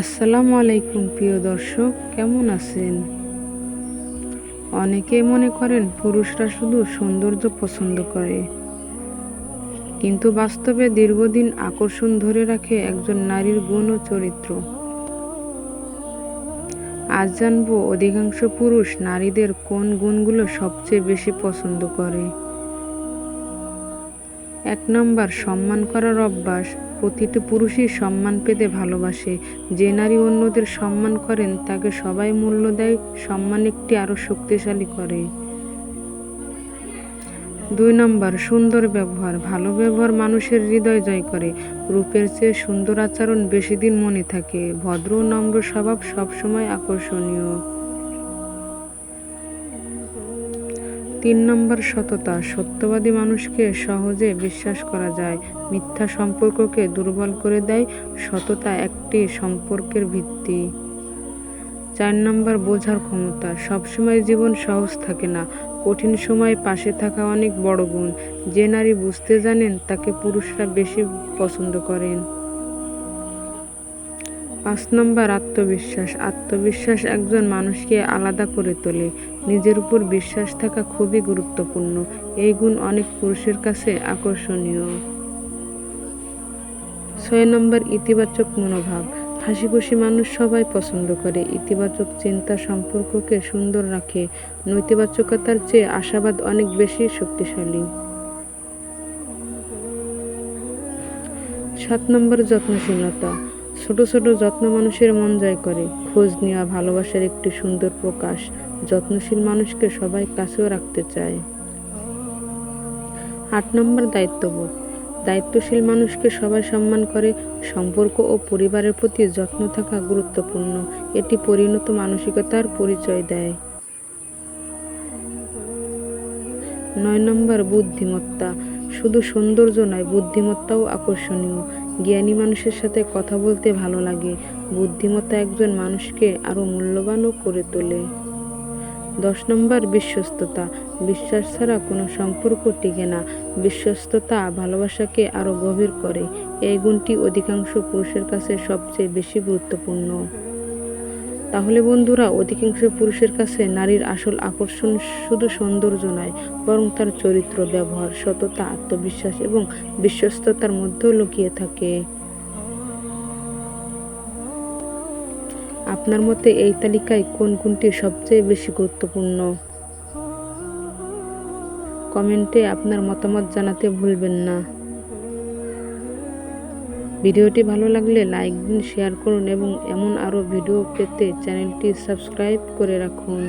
আসসালামু আলাইকুম প্রিয় দর্শক, কেমন আছেন? অনেকে মনে করেন পুরুষরা শুধু সৌন্দর্য পছন্দ করে, কিন্তু বাস্তবে দীর্ঘদিন আকর্ষণ ধরে রাখে একজন নারীর গুণ ও চরিত্র। আজ জানবো অধিকাংশ পুরুষ নারীদের কোন গুণগুলো সবচেয়ে বেশি পছন্দ করে। ১ নম্বর, সম্মান করার অভ্যাস। প্রতিটি পুরুষই সম্মান পেতে ভালোবাসে। যে নারী অন্যদের সম্মান করেন তাকে সবাই মূল্য দেয়। সম্মান একটি আরও শক্তিশালী করে। ২ নম্বর, সুন্দর ব্যবহার। ভালো ব্যবহার মানুষের হৃদয় জয় করে। রূপের চেয়ে সুন্দর আচরণ বেশি দিন মনে থাকে। ভদ্র ও নম্র স্বভাব সবসময় আকর্ষণীয়। ৩ নম্বর, সততা। সত্যবাদী মানুষকে সহজে বিশ্বাস করা যায়। মিথ্যা সম্পর্ককে দুর্বল করে দেয়। সততা একটি সম্পর্কের ভিত্তি। ৪ নম্বর, বোঝার ক্ষমতা। সবসময় জীবন সহজ থাকে না। কঠিন সময়ে পাশে থাকা অনেক বড় গুণ। যে নারী বুঝতে জানেন তাকে পুরুষরা বেশি পছন্দ করেন। ৫ নম্বর, আত্মবিশ্বাস। আত্মবিশ্বাস একজন মানুষকে আলাদা করে তোলে। নিজের উপর বিশ্বাস থাকা খুবই গুরুত্বপূর্ণ। এই গুণ অনেক পুরুষের কাছে আকর্ষণীয়। ৬ নম্বর, ইতিবাচক মনোভাব। হাসিখুশি মানুষ সবাই পছন্দ করে। ইতিবাচক চিন্তা সম্পর্ককে সুন্দর রাখে। নেতিবাচকতার চেয়ে আশাবাদ অনেক বেশি শক্তিশালী। ৭ নম্বর, যত্নশীলতা। ছোট ছোট যত্ন মানুষের মন জয় করে। খোঁজ নেওয়া ভালোবাসার একটি সুন্দর প্রকাশ। যত্নশীল মানুষকে সবাই কাছেও রাখতে চায়। ৮ নম্বর, দায়িত্ববোধ। দায়িত্বশীল মানুষকে সবাই সম্মান করে। সম্পর্ক ও পরিবারের প্রতি যত্ন থাকা গুরুত্বপূর্ণ। এটি পরিণত মানসিকতার পরিচয় দেয়। ৯ নম্বর, বুদ্ধিমত্তা। শুধু সৌন্দর্য নয়, বুদ্ধিমত্তাও আকর্ষণীয়। জ্ঞানী মানুষের সাথে কথা বলতে ভালো লাগে। বুদ্ধিমত্তা একজন মানুষকে আরও মূল্যবানও করে তোলে। ১০ নম্বর, বিশ্বস্ততা। বিশ্বাস ছাড়া কোনো সম্পর্ক টিকে না। বিশ্বস্ততা ভালোবাসাকে আরও গভীর করে। এই গুণটি অধিকাংশ পুরুষের কাছে সবচেয়ে বেশি গুরুত্বপূর্ণ। তাহলে বন্ধুরা, অধিকাংশ পুরুষের কাছে নারীর আসল আকর্ষণ শুধু সৌন্দর্য নয়, বরং তার চরিত্র, ব্যবহার, সততা, আত্মবিশ্বাস এবং বিশ্বস্ততার মধ্যেও লুকিয়ে থাকে। আপনার মতে এই তালিকায় কোন গুণটি সবচেয়ে বেশি গুরুত্বপূর্ণ? কমেন্টে আপনার মতামত জানাতে ভুলবেন না। ভিডিওটি ভালো লাগলে লাইক দিন, শেয়ার করুন এবং এমন আরও ভিডিও পেতে চ্যানেলটি সাবস্ক্রাইব করে রাখুন।